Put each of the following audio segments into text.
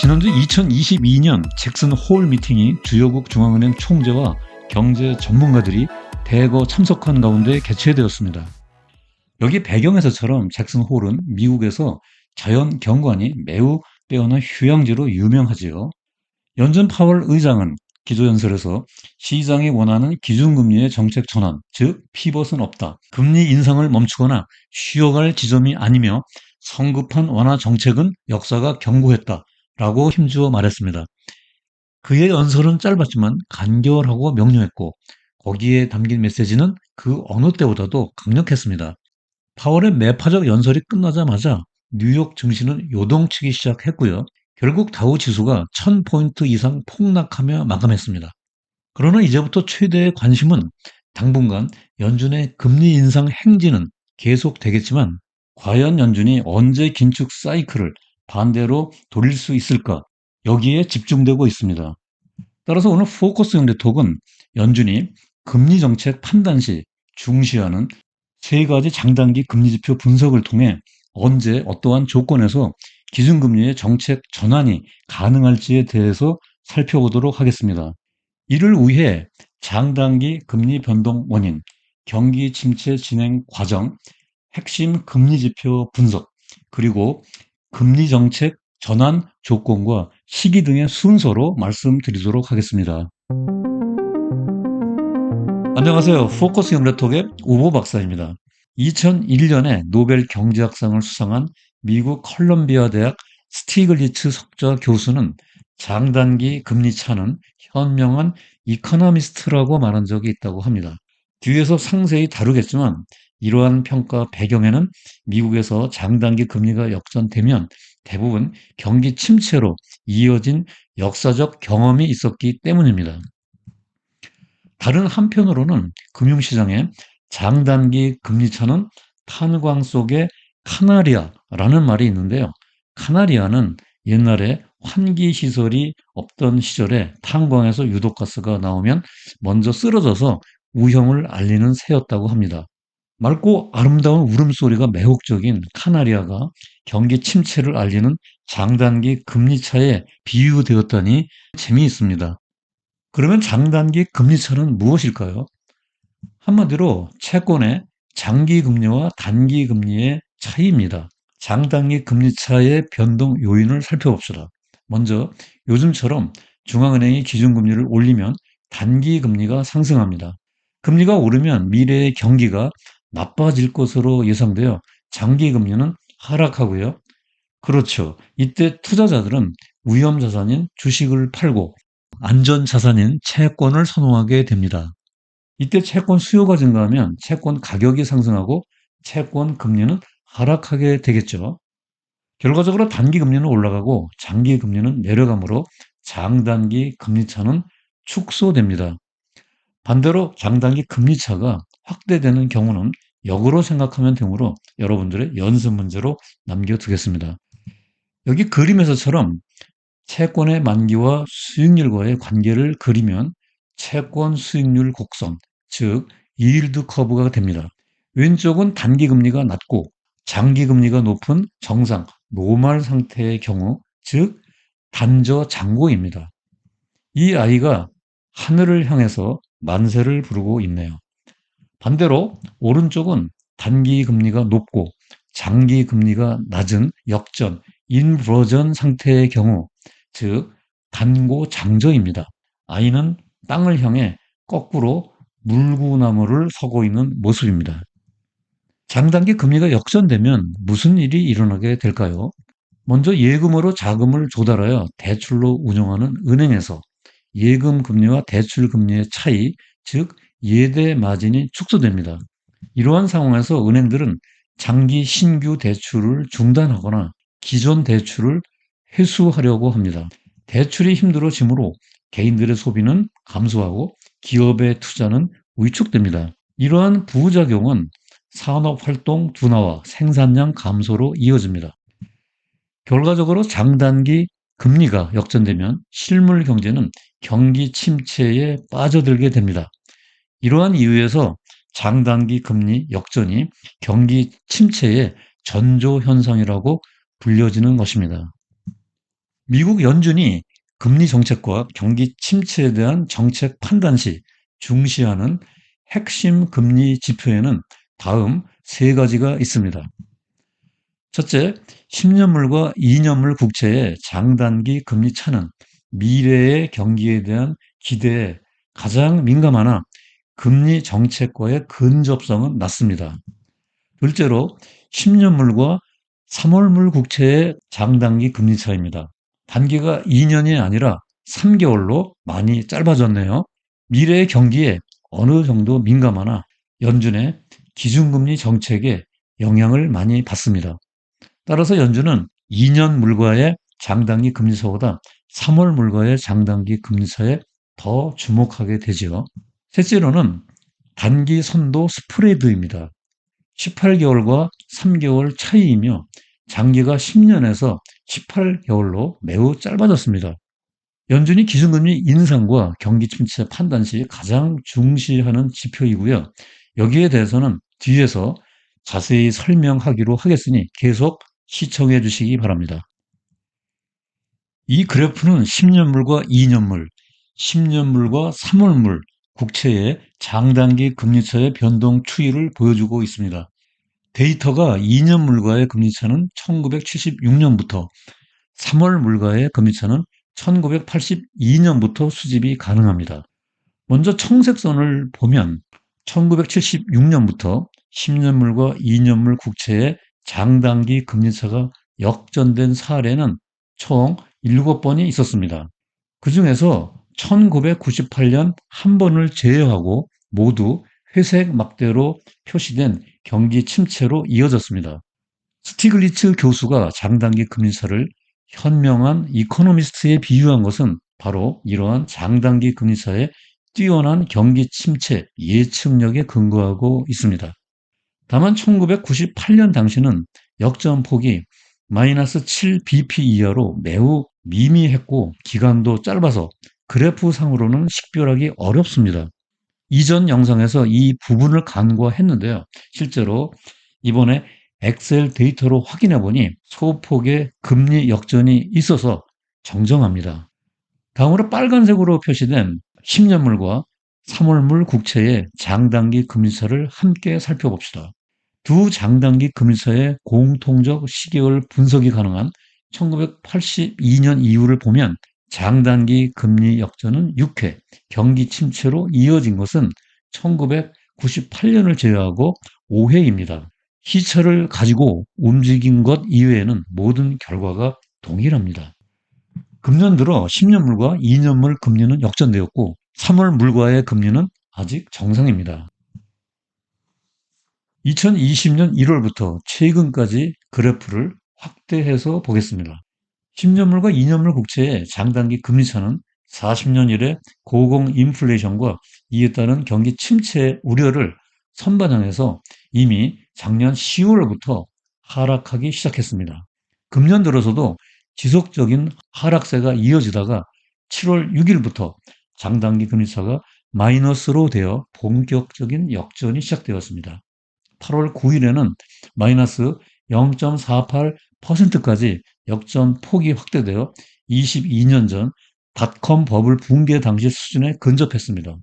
지난주 2022년 잭슨 홀 미팅이 주요국 중앙은행 총재와 경제 전문가들이 대거 참석한 가운데 개최되었습니다. 여기 배경에서처럼 잭슨 홀은 미국에서 자연 경관이 매우 빼어난 휴양지로 유명하지요. 연준 파월 의장은 기조연설에서 시장이 원하는 기준금리의 정책 전환, 즉 피벗은 없다. 금리 인상을 멈추거나 쉬어갈 지점이 아니며 성급한 완화 정책은 역사가 경고했다. 라고 힘주어 말했습니다. 그의 연설은 짧았지만 간결하고 명료했고 거기에 담긴 메시지는 그 어느 때보다도 강력했습니다. 파월의 매파적 연설이 끝나자마자 뉴욕 증시는 요동치기 시작했고요. 결국 다우 지수가 1000포인트 이상 폭락하며 마감했습니다. 그러나 이제부터 최대의 관심은 당분간 연준의 금리 인상 행진은 계속되겠지만 과연 연준이 언제 긴축 사이클을 반대로 돌릴 수 있을까? 여기에 집중되고 있습니다. 따라서 오늘 포커스형 네트워크는 연준이 금리 정책 판단 시 중시하는 세 가지 장단기 금리 지표 분석을 통해 언제 어떠한 조건에서 기준금리의 정책 전환이 가능할지에 대해서 살펴보도록 하겠습니다. 이를 위해 장단기 금리 변동 원인, 경기 침체 진행 과정, 핵심 금리 지표 분석, 그리고 금리 정책 전환 조건과 시기 등의 순서로 말씀드리도록 하겠습니다. 안녕하세요. 포커스 영래톡의 우보 박사입니다. 2001년에 노벨 경제학상을 수상한 미국 컬럼비아 대학 스티글리츠 석좌 교수는 장단기 금리 차는 현명한 이코노미스트라고 말한 적이 있다고 합니다. 뒤에서 상세히 다루겠지만 이러한 평가 배경에는 미국에서 장단기 금리가 역전되면 대부분 경기 침체로 이어진 역사적 경험이 있었기 때문입니다. 다른 한편으로는 금융시장의 장단기 금리차는 탄광 속의 카나리아라는 말이 있는데요. 카나리아는 옛날에 환기시설이 없던 시절에 탄광에서 유독가스가 나오면 먼저 쓰러져서 우형을 알리는 새였다고 합니다. 맑고 아름다운 울음소리가 매혹적인 카나리아가 경기 침체를 알리는 장단기 금리차에 비유되었다니 재미있습니다. 그러면 장단기 금리차는 무엇일까요? 한마디로 채권의 장기 금리와 단기 금리의 차이입니다. 장단기 금리차의 변동 요인을 살펴봅시다. 먼저 요즘처럼 중앙은행이 기준금리를 올리면 단기 금리가 상승합니다. 금리가 오르면 미래의 경기가 나빠질 것으로 예상되어 장기 금리는 하락하고요. 그렇죠. 이때 투자자들은 위험 자산인 주식을 팔고 안전 자산인 채권을 선호하게 됩니다. 이때 채권 수요가 증가하면 채권 가격이 상승하고 채권 금리는 하락하게 되겠죠. 결과적으로 단기 금리는 올라가고 장기 금리는 내려가므로 장단기 금리 차는 축소됩니다. 반대로 장단기 금리 차가 확대되는 경우는 역으로 생각하면 되므로 여러분들의 연습 문제로 남겨두겠습니다. 여기 그림에서처럼 채권의 만기와 수익률과의 관계를 그리면 채권 수익률 곡선, 즉 yield 커브가 됩니다. 왼쪽은 단기 금리가 낮고 장기 금리가 높은 정상, 노멀 상태의 경우, 즉 단저 장고입니다. 이 아이가 하늘을 향해서 만세를 부르고 있네요. 반대로 오른쪽은 단기 금리가 높고 장기 금리가 낮은 역전, 인버전 상태의 경우, 즉 단고장저입니다. 아이는 땅을 향해 거꾸로 물구나무를 서고 있는 모습입니다. 장단기 금리가 역전되면 무슨 일이 일어나게 될까요? 먼저 예금으로 자금을 조달하여 대출로 운영하는 은행에서 예금 금리와 대출 금리의 차이, 즉 예대 마진이 축소됩니다. 이러한 상황에서 은행들은 장기 신규 대출을 중단하거나 기존 대출을 회수하려고 합니다. 대출이 힘들어지므로 개인들의 소비는 감소하고 기업의 투자는 위축됩니다. 이러한 부작용은 산업활동 둔화와 생산량 감소로 이어집니다. 결과적으로 장단기 금리가 역전되면 실물 경제는 경기 침체에 빠져들게 됩니다. 이러한 이유에서 장단기 금리 역전이 경기 침체의 전조 현상이라고 불려지는 것입니다. 미국 연준이 금리 정책과 경기 침체에 대한 정책 판단 시 중시하는 핵심 금리 지표에는 다음 세 가지가 있습니다. 첫째, 10년물과 2년물 국채의 장단기 금리 차는 미래의 경기에 대한 기대에 가장 민감하나 금리 정책과의 근접성은 낮습니다. 둘째로 10년물과 3월물 국채의 장단기 금리 차입니다. 단기가 2년이 아니라 3개월로 많이 짧아졌네요. 미래의 경기에 어느 정도 민감하나 연준의 기준금리 정책에 영향을 많이 받습니다. 따라서 연준은 2년 물과의 장단기 금리차보다 3월 물과의 장단기 금리차에 더 주목하게 되지요. 셋째로는 단기 선도 스프레드입니다. 18개월과 3개월 차이이며 장기가 10년에서 18개월로 매우 짧아졌습니다. 연준이 기준금리 인상과 경기 침체 판단 시 가장 중시하는 지표이고요. 여기에 대해서는 뒤에서 자세히 설명하기로 하겠으니 계속 시청해 주시기 바랍니다. 이 그래프는 10년물과 2년물, 10년물과 3월물 국채의 장단기 금리차의 변동 추이를 보여주고 있습니다. 데이터가 2년물과의 금리차는 1976년부터 3월물과의 금리차는 1982년부터 수집이 가능합니다. 먼저 청색선을 보면 1976년부터 10년물과 2년물 국채의 장단기 금리차가 역전된 사례는 총 7번이 있었습니다. 그 중에서 1998년 한 번을 제외하고 모두 회색 막대로 표시된 경기 침체로 이어졌습니다. 스티글리츠 교수가 장단기 금리차를 현명한 이코노미스트에 비유한 것은 바로 이러한 장단기 금리차의 뛰어난 경기 침체 예측력에 근거하고 있습니다. 다만 1998년 당시는 역전폭이 마이너스 7bp 이하로 매우 미미했고 기간도 짧아서 그래프상으로는 식별하기 어렵습니다. 이전 영상에서 이 부분을 간과했는데요. 실제로 이번에 엑셀 데이터로 확인해 보니 소폭의 금리 역전이 있어서 정정합니다. 다음으로 빨간색으로 표시된 10년물과 3월물 국채의 장단기 금리차를 함께 살펴봅시다. 두 장단기 금리차의 공통적 시계열 분석이 가능한 1982년 이후를 보면 장단기 금리 역전은 6회, 경기 침체로 이어진 것은 1998년을 제외하고 5회입니다. 시차를 가지고 움직인 것 이외에는 모든 결과가 동일합니다. 금년 들어 10년물과 2년물 금리는 역전되었고 3월물과의 금리는 아직 정상입니다. 2020년 1월부터 최근까지 그래프를 확대해서 보겠습니다. 10년물과 2년물 국채의 장단기 금리차는 40년 이래 고공 인플레이션과 이에 따른 경기 침체 우려를 선반영해서 이미 작년 10월부터 하락하기 시작했습니다. 금년 들어서도 지속적인 하락세가 이어지다가 7월 6일부터 장단기 금리차가 마이너스로 되어 본격적인 역전이 시작되었습니다. 8월 9일에는 마이너스 0.48%까지 역전 폭이 확대되어 22년 전 닷컴 버블 붕괴 당시 수준에 근접했습니다.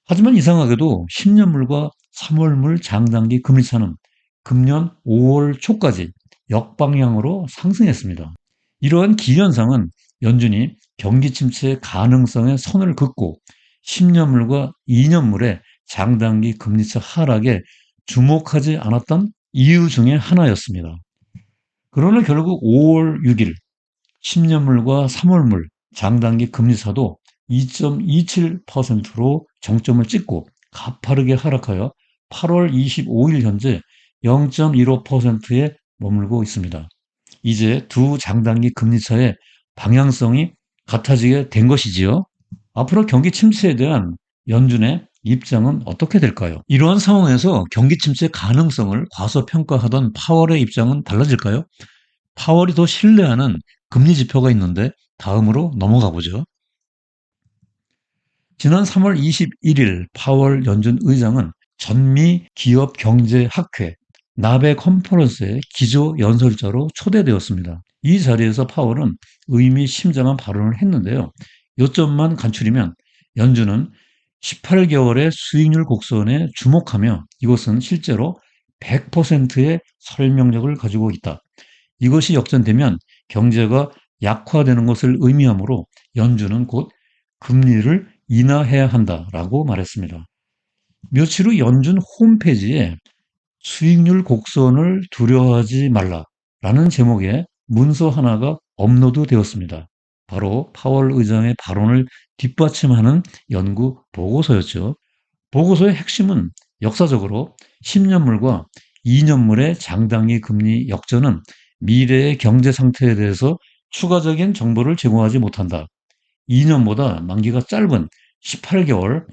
하지만 이상하게도 10년물과 3월물 장단기 금리차는 금년 5월 초까지 역방향으로 상승했습니다. 이러한 기현상은 연준이 경기 침체 가능성에 선을 긋고 10년물과 2년물의 장단기 금리차 하락에 주목하지 않았던 이유 중에 하나였습니다. 그러나 결국 5월 6일 10년물과 3월물 장단기 금리차도 2.27%로 정점을 찍고 가파르게 하락하여 8월 25일 현재 0.15%에 머물고 있습니다. 이제 두 장단기 금리차의 방향성이 같아지게 된 것이지요. 앞으로 경기 침체에 대한 연준의 입장은 어떻게 될까요? 이러한 상황에서 경기 침체 가능성을 과소평가하던 파월의 입장은 달라질까요? 파월이 더 신뢰하는 금리 지표가 있는데 다음으로 넘어가 보죠. 지난 3월 21일 파월 연준 의장은 전미 기업 경제 학회 나베 컨퍼런스의 기조 연설자로 초대되었습니다. 이 자리에서 파월은 의미심장한 발언을 했는데요. 요점만 간추리면 연준은 18개월의 수익률 곡선에 주목하며 이것은 실제로 100%의 설명력을 가지고 있다. 이것이 역전되면 경제가 약화되는 것을 의미하므로 연준은 곧 금리를 인하해야 한다라고 말했습니다. 며칠 후 연준 홈페이지에 수익률 곡선을 두려워하지 말라라는 제목의 문서 하나가 업로드되었습니다. 바로 파월 의장의 발언을 뒷받침하는 연구 보고서였죠. 보고서의 핵심은 역사적으로 10년물과 2년물의 장단기 금리 역전은 미래의 경제 상태에 대해서 추가적인 정보를 제공하지 못한다. 2년보다 만기가 짧은 18개월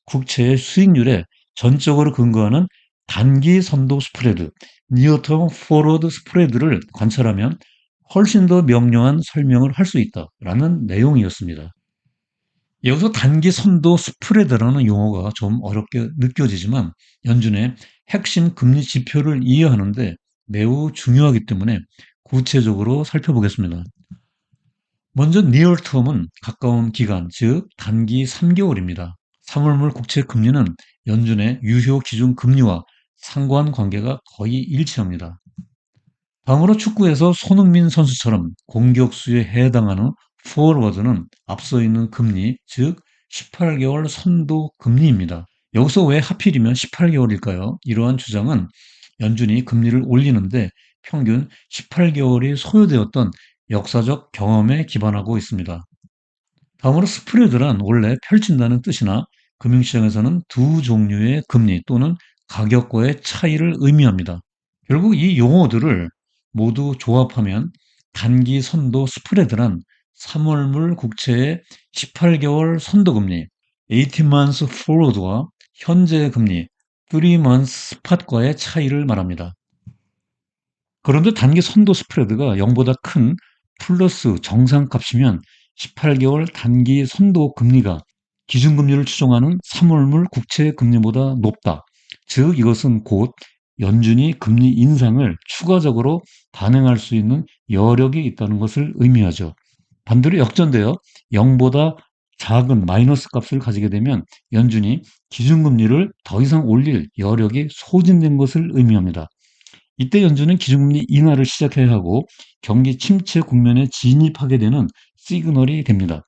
국채의 수익률에 전적으로 근거하는 단기 선도 스프레드, 니어텀 포워드 스프레드를 관찰하면 훨씬 더 명료한 설명을 할 수 있다라는 내용이었습니다. 여기서 단기 선도 스프레드라는 용어가 좀 어렵게 느껴지지만 연준의 핵심 금리 지표를 이해하는데 매우 중요하기 때문에 구체적으로 살펴보겠습니다. 먼저 near term은 가까운 기간, 즉 단기 3개월입니다. 3월물 국채 금리는 연준의 유효 기준 금리와 상관관계가 거의 일치합니다. 다음으로 축구에서 손흥민 선수처럼 공격수에 해당하는 포워드는 앞서 있는 금리, 즉 18개월 선도 금리입니다. 여기서 왜 하필이면 18개월일까요? 이러한 주장은 연준이 금리를 올리는데 평균 18개월이 소요되었던 역사적 경험에 기반하고 있습니다. 다음으로 스프레드란 원래 펼친다는 뜻이나 금융시장에서는 두 종류의 금리 또는 가격과의 차이를 의미합니다. 결국 이 용어들을 모두 조합하면 단기 선도 스프레드란 3월물 국채의 18개월 선도금리, 18 months forward와 현재 금리, 3 months spot과의 차이를 말합니다. 그런데 단기 선도 스프레드가 0보다 큰 플러스 정상값이면 18개월 단기 선도 금리가 기준금리를 추정하는 3월물 국채 금리보다 높다. 즉 이것은 곧 연준이 금리 인상을 추가적으로 단행할 수 있는 여력이 있다는 것을 의미하죠. 반대로 역전되어 0보다 작은 마이너스 값을 가지게 되면 연준이 기준금리를 더 이상 올릴 여력이 소진된 것을 의미합니다. 이때 연준은 기준금리 인하를 시작해야 하고 경기 침체 국면에 진입하게 되는 시그널이 됩니다.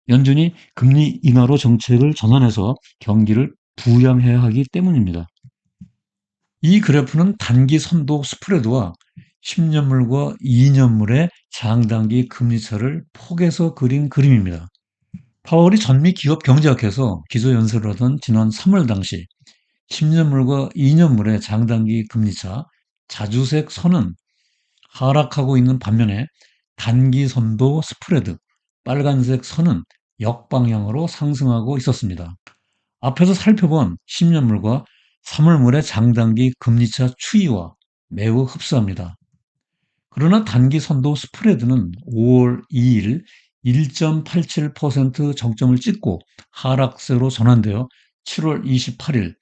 연준이 금리 인하로 정책을 전환해서 경기를 부양해야 하기 때문입니다. 이 그래프는 단기 선도 스프레드와 10년물과 2년물의 장단기 금리차를 폭에서 그린 그림입니다. 파월이 전미 기업 경제학에서 기조연설을 하던 지난 3월 당시 10년물과 2년물의 장단기 금리차 자주색 선은 하락하고 있는 반면에 단기 선도 스프레드 빨간색 선은 역방향으로 상승하고 있었습니다. 앞에서 살펴본 10년물과 3월물의 장단기 금리차 추이와 매우 흡사합니다. 그러나 단기 선도 스프레드는 5월 2일 1.87% 정점을 찍고 하락세로 전환되어 7월 28일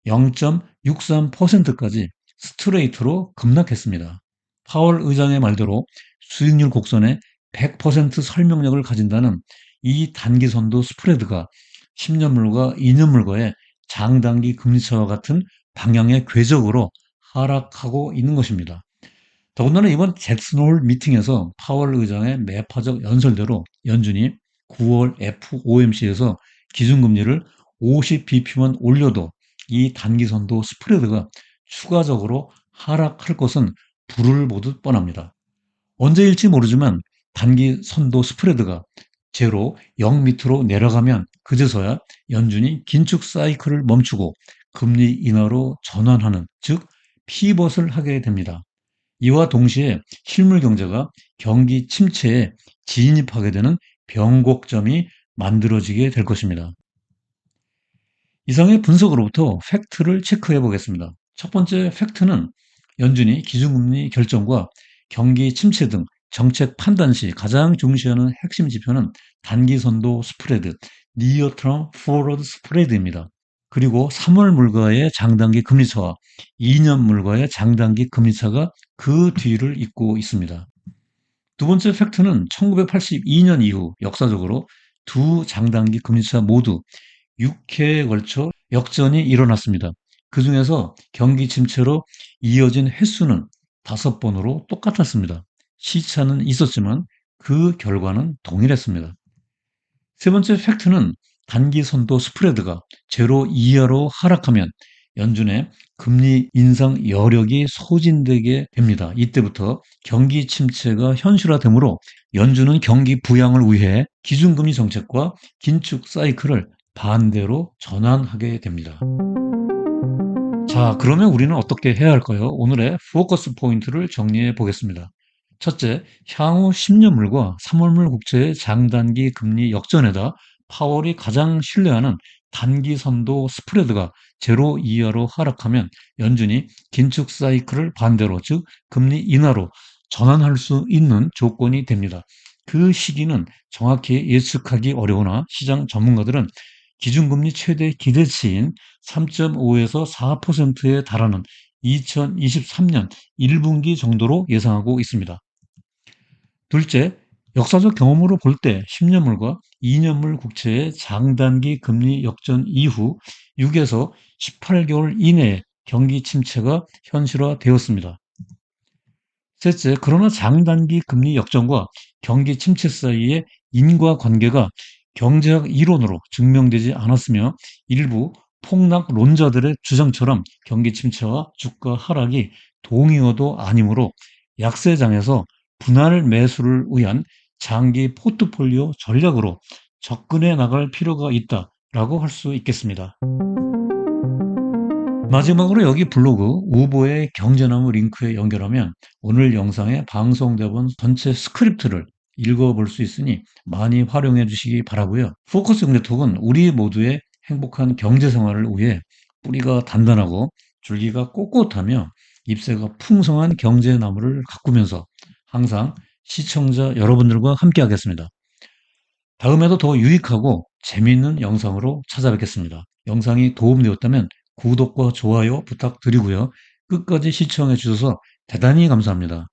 0.63%까지 스트레이트로 급락했습니다. 파월 의장의 말대로 수익률 곡선에 100% 설명력을 가진다는 이 단기 선도 스프레드가 10년물과 2년물과의 장단기 금리차와 같은 방향의 궤적으로 하락하고 있는 것입니다. 더군다나 이번 잭슨홀 미팅에서 파월 의장의 매파적 연설대로 연준이 9월 FOMC에서 기준금리를 50bp만 올려도 이 단기선도 스프레드가 추가적으로 하락할 것은 불을 보듯 뻔합니다. 언제일지 모르지만 단기 선도 스프레드가 제로 0 밑으로 내려가면 그제서야 연준이 긴축 사이클을 멈추고 금리 인하로 전환하는, 즉 피벗을 하게 됩니다. 이와 동시에 실물 경제가 경기 침체에 진입하게 되는 변곡점이 만들어지게 될 것입니다. 이상의 분석으로부터 팩트를 체크해 보겠습니다. 첫 번째 팩트는 연준이 기준금리 결정과 경기 침체 등 정책 판단 시 가장 중시하는 핵심 지표는 단기 선도 스프레드, 니어 터m 포워드 스프레드입니다. 그리고 3월 물가의 장단기 금리차와 2년 물가의 장단기 금리차가 그 뒤를 잇고 있습니다. 두 번째 팩트는 1982년 이후 역사적으로 두 장단기 금리차 모두 6회에 걸쳐 역전이 일어났습니다. 그중에서 경기 침체로 이어진 횟수는 5번으로 똑같았습니다. 시차는 있었지만 그 결과는 동일했습니다. 세 번째 팩트는 단기 선도 스프레드가 제로 이하로 하락하면 연준의 금리 인상 여력이 소진되게 됩니다. 이때부터 경기 침체가 현실화되므로 연준은 경기 부양을 위해 기준금리 정책과 긴축 사이클을 반대로 전환하게 됩니다. 자, 그러면 우리는 어떻게 해야 할까요? 오늘의 포커스 포인트를 정리해 보겠습니다. 첫째, 향후 10년물과 3월물 국채의 장단기 금리 역전에다 파월이 가장 신뢰하는 단기 선도 스프레드가 제로 이하로 하락하면 연준이 긴축 사이클을 반대로, 즉 금리 인하로 전환할 수 있는 조건이 됩니다. 그 시기는 정확히 예측하기 어려우나 시장 전문가들은 기준금리 최대 기대치인 3.5에서 4%에 달하는 2023년 1분기 정도로 예상하고 있습니다. 둘째, 역사적 경험으로 볼 때 10년물과 2년물 국채의 장단기 금리 역전 이후 6에서 18개월 이내에 경기 침체가 현실화되었습니다. 셋째, 그러나 장단기 금리 역전과 경기 침체 사이의 인과관계가 경제학 이론으로 증명되지 않았으며 일부 폭락론자들의 주장처럼 경기 침체와 주가 하락이 동의어도 아니므로 약세장에서 분할 매수를 위한 장기 포트폴리오 전략으로 접근해 나갈 필요가 있다라고 할 수 있겠습니다. 마지막으로 여기 블로그 우보의 경제나무 링크에 연결하면 오늘 영상에 방송되본 전체 스크립트를 읽어볼 수 있으니 많이 활용해 주시기 바라고요. 포커스 경제톡은 우리 모두의 행복한 경제 생활을 위해 뿌리가 단단하고 줄기가 꼿꼿하며 잎새가 풍성한 경제나무를 가꾸면서 항상 시청자 여러분들과 함께 하겠습니다. 다음에도 더 유익하고 재미있는 영상으로 찾아뵙겠습니다. 영상이 도움되었다면 구독과 좋아요 부탁드리고요. 끝까지 시청해 주셔서 대단히 감사합니다.